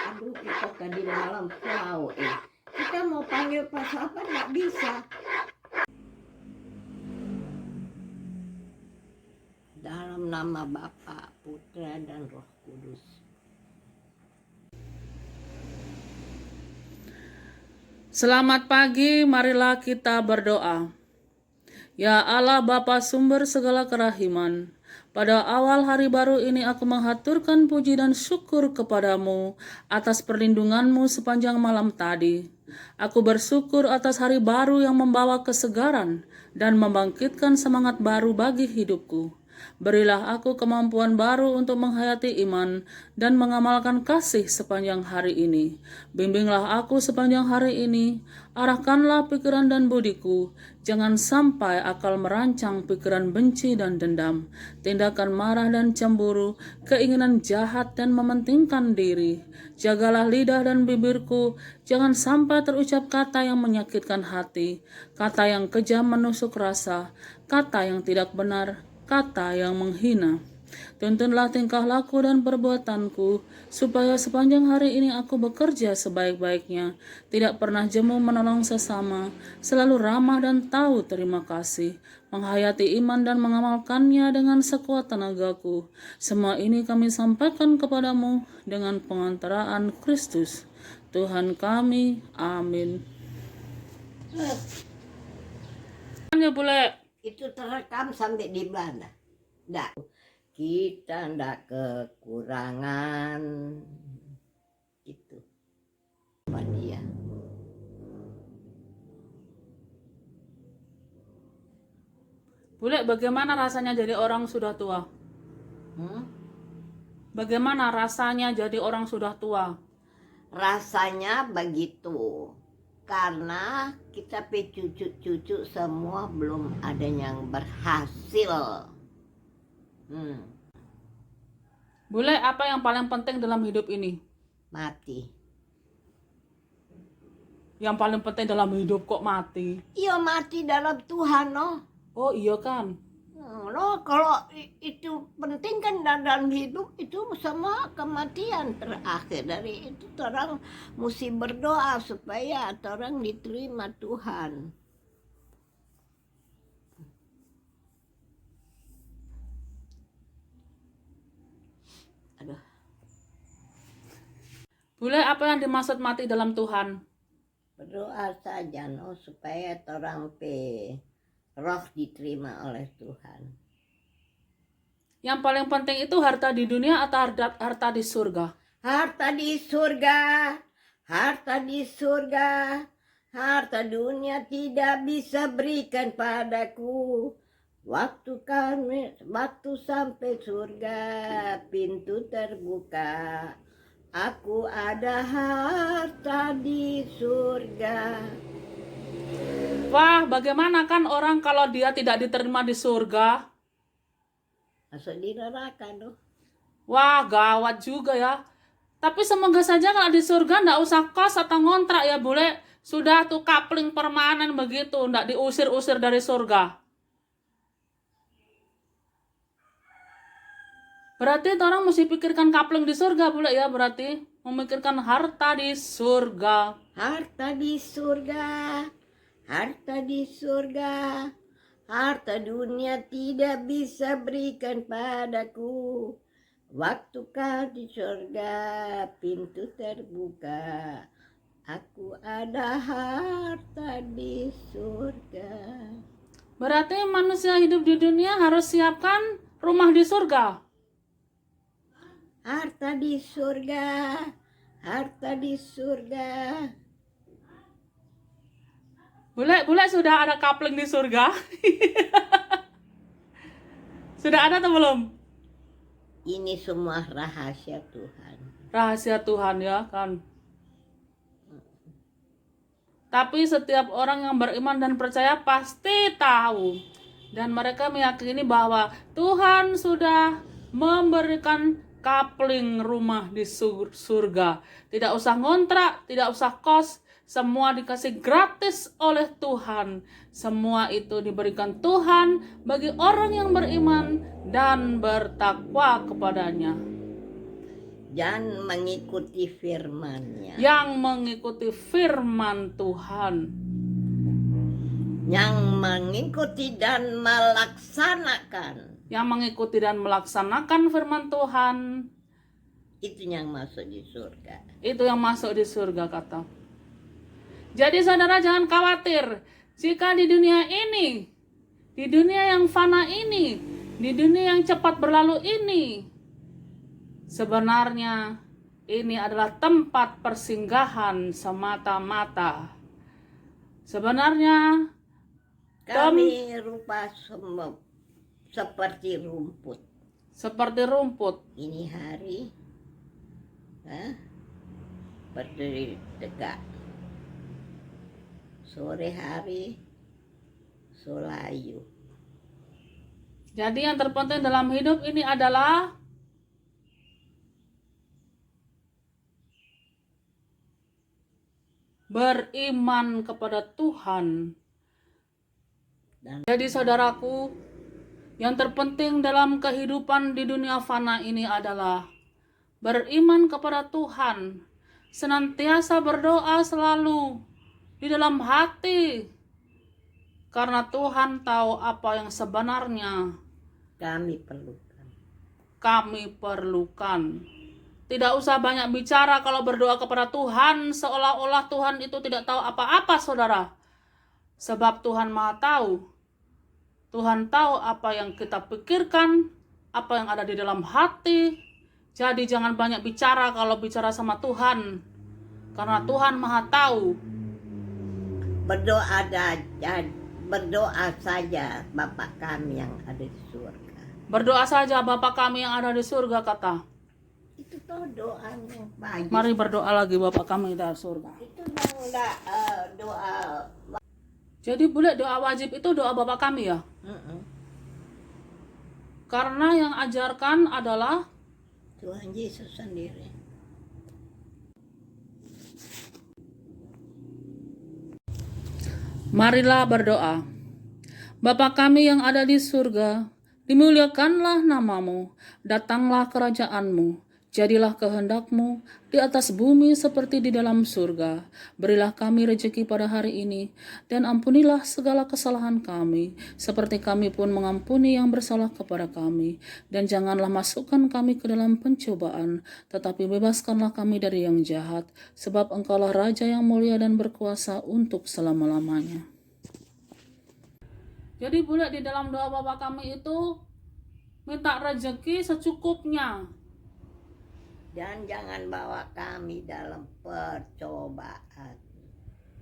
aduh kita tadi malam pulau kita mau panggil pas apa nggak bisa. Dalam nama Bapa, Putra dan Roh Kudus. Selamat pagi, marilah kita berdoa. Ya Allah Bapa sumber segala kerahiman, pada awal hari baru ini aku menghaturkan puji dan syukur kepadamu atas perlindunganmu sepanjang malam tadi. Aku bersyukur atas hari baru yang membawa kesegaran dan membangkitkan semangat baru bagi hidupku. Berilah aku kemampuan baru untuk menghayati iman dan mengamalkan kasih sepanjang hari ini. Bimbinglah aku sepanjang hari ini, arahkanlah pikiran dan budiku. Jangan sampai akal merancang pikiran benci dan dendam, tindakan marah dan cemburu, keinginan jahat dan mementingkan diri. Jagalah lidah dan bibirku, jangan sampai terucap kata yang menyakitkan hati, kata yang kejam menusuk rasa, kata yang tidak benar, kata yang menghina. Tuntunlah tingkah laku dan perbuatanku, supaya sepanjang hari ini aku bekerja sebaik-baiknya, tidak pernah jemu menolong sesama, selalu ramah dan tahu terima kasih, menghayati iman dan mengamalkannya dengan sekuat tenagaku. Semua ini kami sampaikan kepadamu dengan pengantaraan Kristus, Tuhan kami. Amin. Ya boleh. Itu terekam sampai di mana? Nggak. Kita ndak kekurangan. Itu. Apa dia? Bule, bagaimana rasanya jadi orang sudah tua? Bagaimana rasanya jadi orang sudah tua? Rasanya begitu. Karena kita cucu-cucu semua belum ada yang berhasil. Bule, apa yang paling penting dalam hidup ini? Mati. Yang paling penting dalam hidup kok mati? Iya, mati dalam Tuhan, no. Oh iya kan? No, kalau itu penting kan dalam hidup itu semua kematian terakhir. Dari itu orang mesti berdoa supaya orang diterima Tuhan. Aduh. Bule, apa yang dimaksud mati dalam Tuhan? Berdoa saja, no, supaya orang roh diterima oleh Tuhan. Yang paling penting itu harta di dunia atau harta di surga? Harta di surga, harta di surga, harta dunia tidak bisa berikan padaku. Waktu sampai surga, pintu terbuka. Aku ada harta di surga. Wah, bagaimana kan orang kalau dia tidak diterima di surga? Masuk di neraka loh. Wah, gawat juga ya. Tapi semoga saja kalau di surga ndak usah kos atau ngontrak ya bule. Sudah tuh kapling permanen begitu, ndak diusir-usir dari surga. Berarti orang mesti pikirkan kapling di surga bule ya, berarti memikirkan harta di surga. Harta di surga, harta di surga. Harta dunia tidak bisa berikan padaku. Waktu kau di surga, pintu terbuka. Aku ada harta di surga. Berarti manusia hidup di dunia harus siapkan rumah di surga. Harta di surga, harta di surga. Bule sudah ada kapling di surga? Sudah ada atau belum? Ini semua rahasia Tuhan. Rahasia Tuhan ya kan. Tapi setiap orang yang beriman dan percaya pasti tahu. Dan mereka meyakini bahwa Tuhan sudah memberikan kapling rumah di surga. Tidak usah ngontrak, tidak usah kos. Semua dikasih gratis oleh Tuhan. Semua itu diberikan Tuhan bagi orang yang beriman dan bertakwa kepadanya. dan mengikuti firman-Nya, yang mengikuti firman Tuhan, yang mengikuti dan melaksanakan. yang mengikuti dan melaksanakan firman Tuhan, Itu yang masuk di surga. itu yang masuk di surga kata. Jadi saudara jangan khawatir jika di dunia ini, di dunia yang fana ini, di dunia yang cepat berlalu ini, sebenarnya ini adalah tempat persinggahan semata-mata. Sebenarnya Kami rupa seperti rumput. seperti rumput. Ini hari berdiri tegak. Sore hari solayu. Jadi yang terpenting dalam hidup ini adalah beriman kepada Tuhan. Jadi saudaraku, yang terpenting dalam kehidupan di dunia fana ini adalah beriman kepada Tuhan, senantiasa berdoa selalu di dalam hati, karena Tuhan tahu apa yang sebenarnya kami perlukan. Tidak usah banyak bicara kalau berdoa kepada Tuhan, seolah-olah Tuhan itu tidak tahu apa-apa, saudara. Sebab Tuhan Maha tahu. Tuhan tahu apa yang kita pikirkan, apa yang ada di dalam hati. Jadi jangan banyak bicara kalau bicara sama Tuhan, karena Tuhan Maha tahu. Berdoa saja Bapa kami yang ada di surga. Berdoa saja Bapa kami yang ada di surga kata. Itu tuh doa yang baik. Mari berdoa lagi Bapa kami di surga. Itu doa. Jadi boleh doa wajib itu doa Bapa kami ya? Karena yang ajarkan adalah Tuhan Yesus sendiri. Marilah berdoa. Bapa kami yang ada di surga, dimuliakanlah namamu, datanglah kerajaanmu, jadilah kehendakmu di atas bumi seperti di dalam surga. Berilah kami rejeki pada hari ini, dan ampunilah segala kesalahan kami, seperti kami pun mengampuni yang bersalah kepada kami. Dan janganlah masukkan kami ke dalam pencobaan, tetapi bebaskanlah kami dari yang jahat, sebab Engkaulah Raja yang mulia dan berkuasa untuk selama-lamanya. Jadi boleh di dalam doa Bapa kami itu minta rejeki secukupnya. Dan jangan bawa kami dalam percobaan.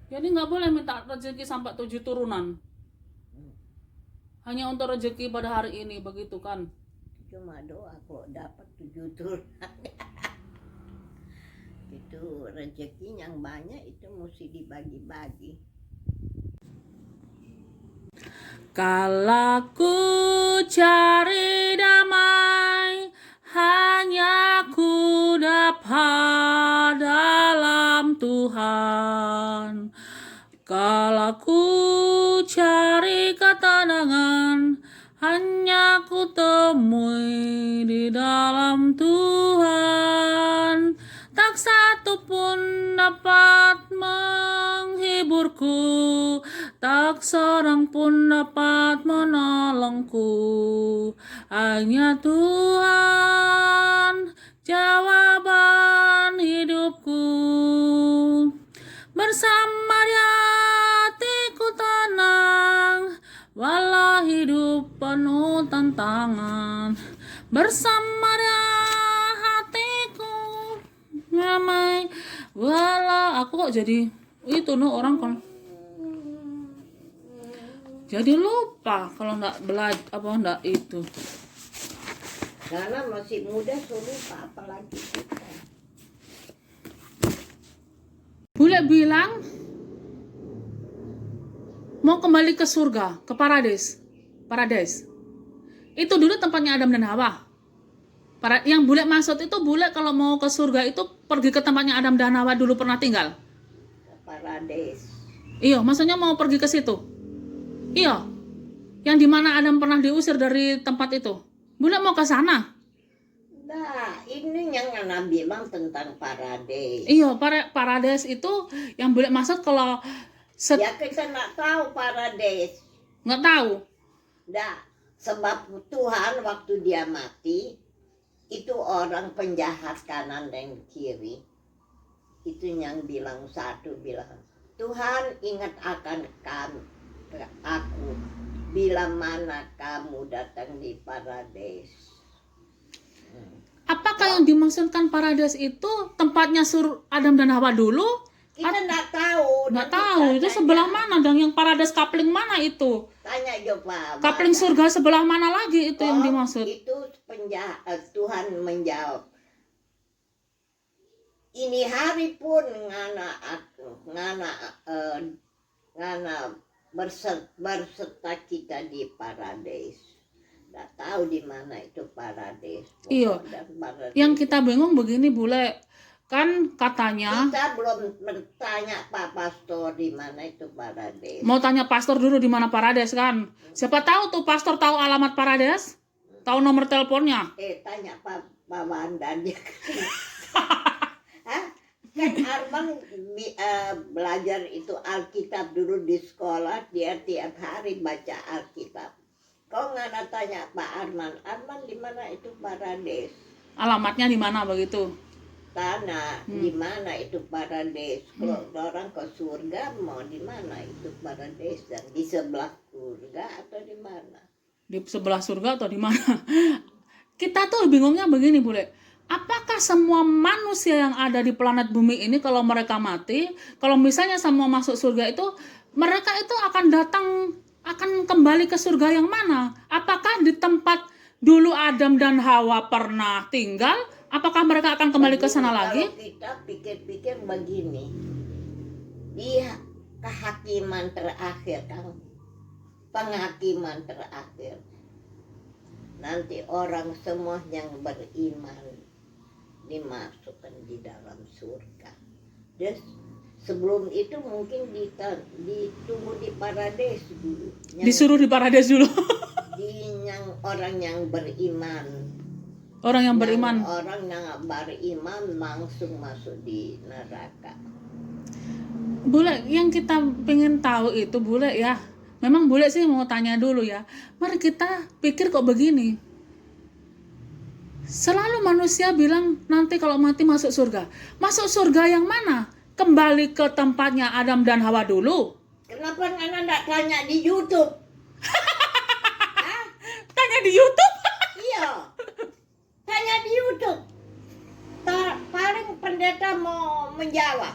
Jadi nggak boleh minta rezeki sampai 7 turunan. Hanya untuk rezeki pada hari ini, begitu kan? Cuma doa kok dapat 7 turunan. Itu rezeki yang banyak itu mesti dibagi-bagi. Kala ku cari damai, hanya ku dapat dalam Tuhan. Kala ku cari ketenangan, hanya ku temui di dalam Tuhan. Tak satu pun dapat menghiburku, tak seorang pun dapat menolongku. Hanya Tuhan jawaban hidupku. Bersama Dia hatiku tenang, walau hidup penuh tantangan. Bersama Dia hatiku damai, walau aku kok jadi itu orang kan. Jadi lupa kalau nggak nggak itu. Karena masih muda so lupa, apalagi kita. Bule bilang mau kembali ke surga, ke paradis. Itu dulu tempatnya Adam dan Hawa. Yang bule maksud itu bule kalau mau ke surga itu pergi ke tempatnya Adam dan Hawa dulu pernah tinggal. Ke paradis. Iya, maksudnya mau pergi ke situ. Iya, yang dimana Adam pernah diusir dari tempat itu. Bule mau ke sana. Nah, ini yang Ana bilang tentang parades. Iya, parades itu yang boleh masuk kalau Ya kita nggak tahu parades. nggak tahu. Nah, sebab Tuhan waktu dia mati, itu orang penjahat kanan dan kiri. Itu yang bilang satu bilang, Tuhan ingat akan aku bila mana kamu datang di parades. Apakah yang dimaksudkan parades itu tempatnya Adam dan Hawa dulu? Kita nggak tahu. Nggak Nanti tahu, itu tanya- sebelah mana dan yang parades kapling mana itu? Tanya coba. Kapling surga sebelah mana lagi itu yang Oh, dimaksud? Itu Tuhan menjawab. Ini hari pun ngana berserta kita di parades. Nggak tahu di mana itu parades. Iya. Parades. Yang kita bingung begini bule, kan katanya Kita belum bertanya Pak Pastor di mana itu parades. mau tanya pastor dulu di mana parades kan? Siapa tahu tuh pastor tahu alamat parades, tahu nomor teleponnya. Tanya Pak Wandan dia. Hah? Kan Arman belajar itu Alkitab dulu di sekolah, dia tiap hari baca Alkitab. Kau nggak tanya Pak Arman di mana itu parades? Alamatnya di mana begitu? Tanah, di mana itu parades? Kalau orang ke surga mau di mana itu parades? Dan di sebelah surga atau di mana? Di sebelah surga atau di mana? Kita tuh bingungnya begini bule. Apakah semua manusia yang ada di planet bumi ini kalau mereka mati, kalau misalnya semua masuk surga itu, mereka itu akan kembali ke surga yang mana? Apakah di tempat dulu Adam dan Hawa pernah tinggal? Apakah mereka akan kembali ke sana lagi? Kalau kita pikir-pikir begini, di kehakiman terakhir kan, penghakiman terakhir, nanti orang semua yang beriman dimasukkan di dalam surga. Dan sebelum itu mungkin ditunggu di parades dulu. Disuruh di parades dulu. Yang orang yang beriman. Orang yang beriman. Orang yang beriman langsung masuk di neraka. Bule, yang kita pengen tahu itu bule ya. Memang bule sih mau tanya dulu ya. Mari kita pikir kok begini. Selalu manusia bilang nanti kalau mati masuk surga. Masuk surga yang mana? Kembali ke tempatnya Adam dan Hawa dulu. Kenapa Nana enggak tanya di YouTube? Tanya di YouTube. Iya. Tanya di YouTube. Paling pendeta mau menjawab.